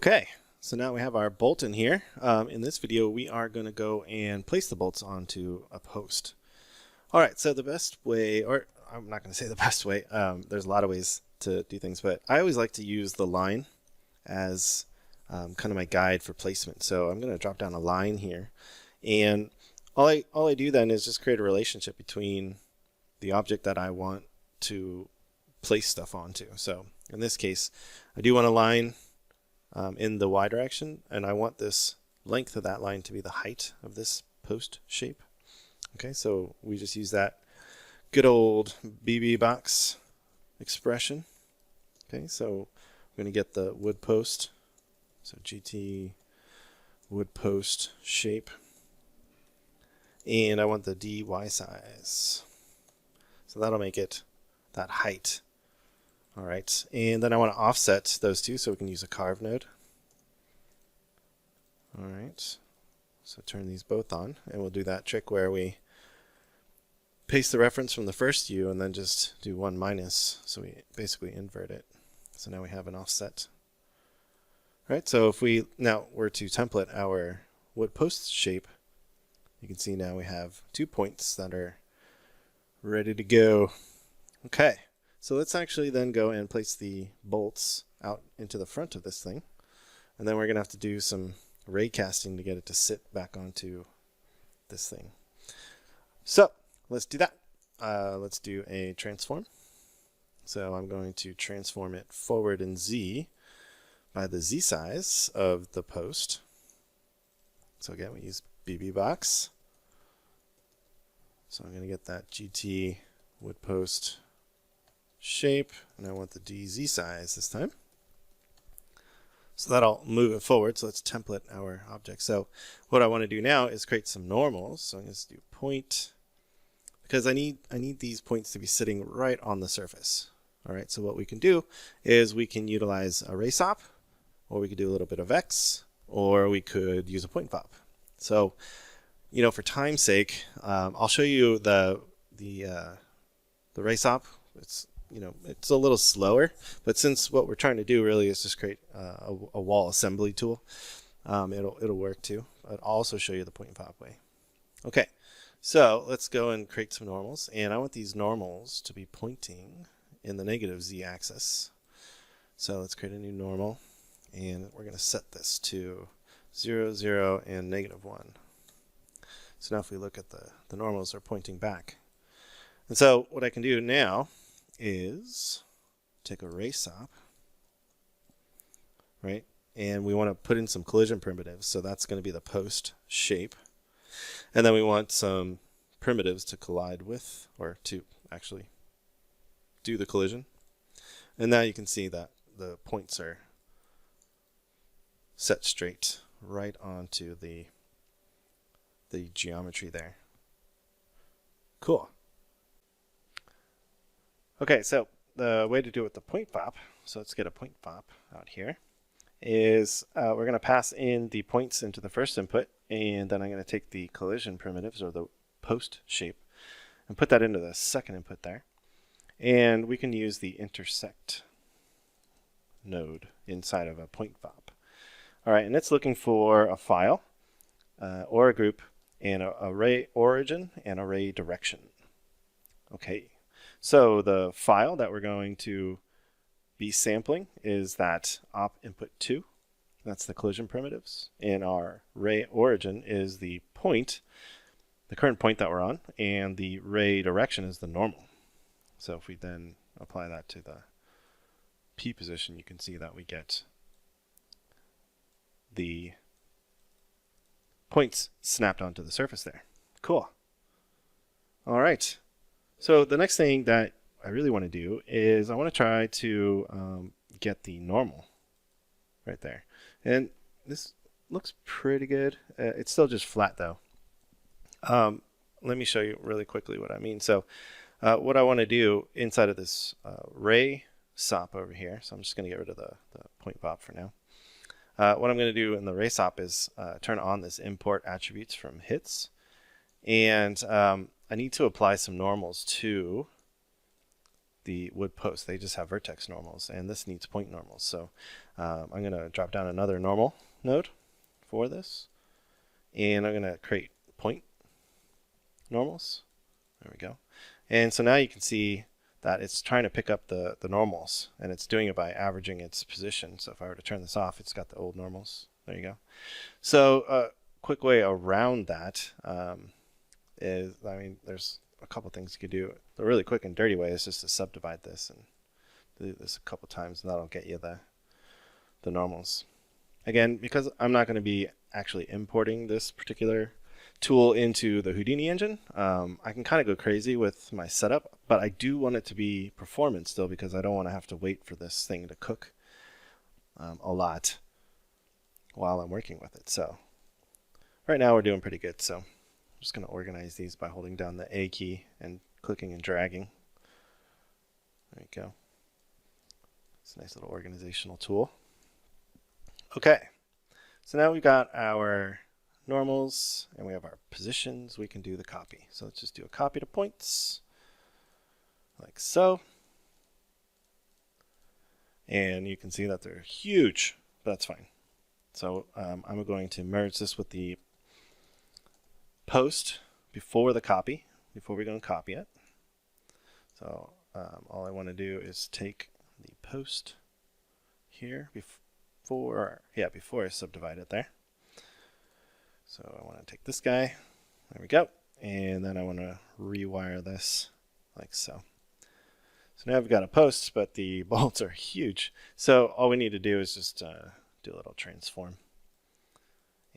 Okay, so now we have our bolt in here. In this video, we are going to go and place the bolts onto a post. All right, so the best way, or I'm not going to say the best way, there's a lot of ways to do things, but I always like to use the line as kind of my guide for placement. So I'm going to drop down a line here, and all I do then is just create a relationship between the object that I want to place stuff onto. So in this case, I do want a line in the y direction, and I want this length of that line to be the height of this post shape. Okay, so we just use that good old BB box expression. Okay, so we're going to get the wood post, so GT wood post shape, and I want the dy size, so that'll make it that height. All right, and then I want to offset those two, so we can use a carve node. All right, so turn these both on, and we'll do that trick where we paste the reference from the first U and then just do 1 minus, so we basically invert it. So now we have an offset. All right, so if we now were to template our wood post shape, you can see now we have 2 points that are ready to go. Okay. So let's actually then go and place the bolts out into the front of this thing. And then we're going to have to do some ray casting to get it to sit back onto this thing. So let's do that. Let's do a transform. So I'm going to transform it forward in Z by the Z size of the post. So again, we use BB box. So I'm going to get that GT wood post shape, and I want the DZ size this time. So that'll move it forward. So let's template our object. So what I want to do now is create some normals. So I'm going to do point, because I need these points to be sitting right on the surface. All right, so what we can do is we can utilize a ray sop, or we could do a little bit of X, or we could use a point pop. So, you know, for time's sake, I'll show you the ray sop. It's a little slower, but since what we're trying to do really is just create a wall assembly tool, it'll work too. I'll also show you the point and pop way. Okay, so let's go and create some normals, and I want these normals to be pointing in the negative Z axis. So let's create a new normal, and we're going to set this to 0, 0, and -1. So now if we look at the normals are pointing back. And so what I can do now is take a ray sop, right? And we want to put in some collision primitives. So that's going to be the post shape. And then we want some primitives to collide with, or to actually do the collision. And now you can see that the points are set straight right onto the geometry there. Cool. Okay, so the way to do it with the point pop, so let's get a point pop out here, is we're going to pass in the points into the first input, and then I'm going to take the collision primitives, or the post shape, and put that into the second input there. And we can use the intersect node inside of a point pop. All right, and it's looking for a file or a group, and an array origin and array direction. Okay. So the file that we're going to be sampling is that op input 2. That's the collision primitives. And our ray origin is the point, the current point that we're on, and the ray direction is the normal. So if we then apply that to the P position, you can see that we get the points snapped onto the surface there. Cool. All right. So the next thing that I really want to do is I want to try to get the normal right there. And this looks pretty good. It's still just flat though. Let me show you really quickly what I mean. So what I want to do inside of this ray sop over here, so I'm just going to get rid of the point pop for now. What I'm going to do in the ray sop is turn on this import attributes from hits, and I need to apply some normals to the wood post. They just have vertex normals, and this needs point normals. So I'm going to drop down another normal node for this, and I'm going to create point normals. There we go. And so now you can see that it's trying to pick up the normals, and it's doing it by averaging its position. So if I were to turn this off, it's got the old normals. There you go. So a quick way around that is, I mean, there's a couple things you could do. The really quick and dirty way is just to subdivide this and do this a couple times, and that'll get you the normals. Again, because I'm not going to be actually importing this particular tool into the Houdini engine, I can kind of go crazy with my setup, but I do want it to be performance still, because I don't want to have to wait for this thing to cook a lot while I'm working with it. So right now we're doing pretty good. So I'm just going to organize these by holding down the A key and clicking and dragging. There you go. It's a nice little organizational tool. Okay, so now we've got our normals and we have our positions. We can do the copy. So let's just do a copy to points like so. And you can see that they're huge, but that's fine. So I'm going to merge this with the post before the copy, before we're going to copy it. So all I want to do is take the post here before I subdivide it there. So I want to take this guy, there we go, and then I want to rewire this like so. So now I've got a post, but the bolts are huge. So all we need to do is just do a little transform.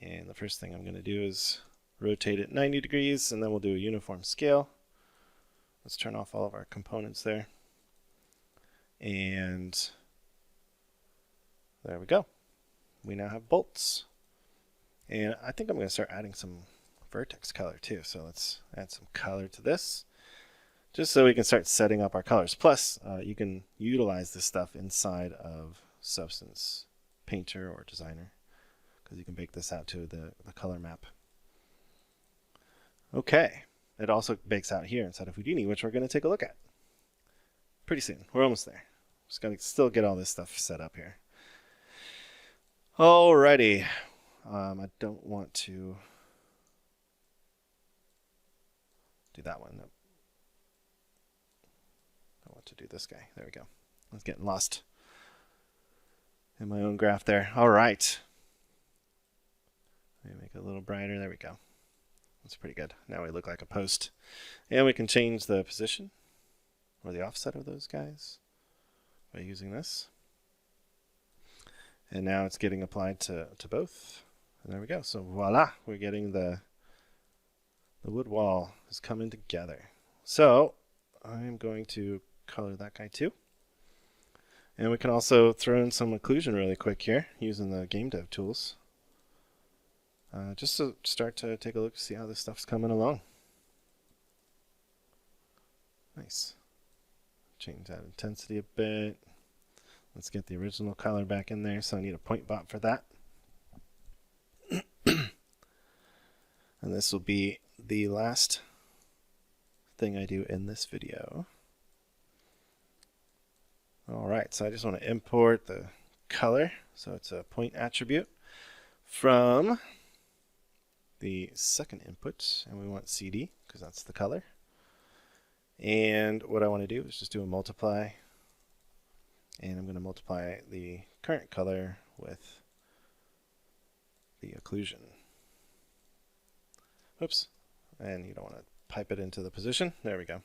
And the first thing I'm going to do is rotate it 90 degrees, and then we'll do a uniform scale. Let's turn off all of our components there. And there we go. We now have bolts. And I think I'm going to start adding some vertex color too. So let's add some color to this, just so we can start setting up our colors. Plus, you can utilize this stuff inside of Substance Painter or Designer, because you can bake this out to the color map. Okay, it also bakes out here inside of Houdini, which we're going to take a look at pretty soon. We're almost there. Just going to still get all this stuff set up here. Alrighty. I don't want to do that one. I want to do this guy. There we go. I was getting lost in my own graph there. All right. Let me make it a little brighter. There we go. That's pretty good. Now we look like a post. And we can change the position or the offset of those guys by using this. And now it's getting applied to both. And there we go. So voila, we're getting the wood wall is coming together. So I'm going to color that guy too. And we can also throw in some occlusion really quick here using the game dev tools. Just to start to take a look, see how this stuff's coming along. Nice. Change that intensity a bit. Let's get the original color back in there. So I need a point bot for that. And this will be the last thing I do in this video. Alright, so I just want to import the color. So it's a point attribute from the second input, and we want CD because that's the color. And what I want to do is just do a multiply, and I'm going to multiply the current color with the occlusion. Oops, and you don't want to pipe it into the position. There we go.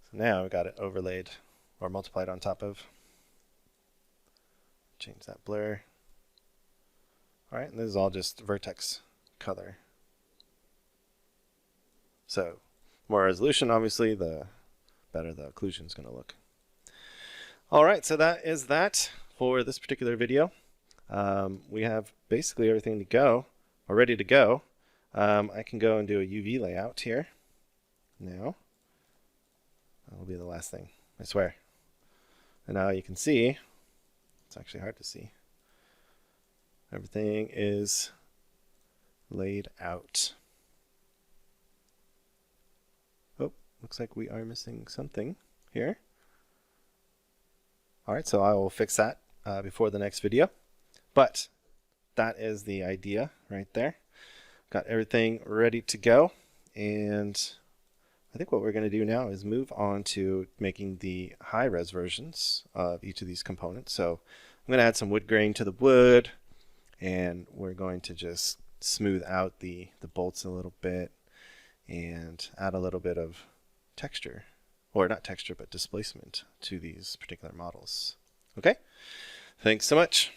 So now we've got it overlaid or multiplied on top of. Change that blur. Alright, and this is all just vertex color. So more resolution, obviously, the better the occlusion is going to look. Alright, so that is that for this particular video. We have basically everything to go, or ready to go. I can go and do a UV layout here now. That'll be the last thing, I swear. And now you can see, it's actually hard to see, everything is laid out. Oh, looks like we are missing something. here. All right, so I will fix that before the next video. But that is the idea right there. Got everything ready to go. And I think what we're going to do now is move on to making the high-res versions of each of these components. So I'm going to add some wood grain to the wood, and we're going to just smooth out the bolts a little bit and add a little bit of texture, or not texture, but displacement to these particular models. Okay, thanks so much.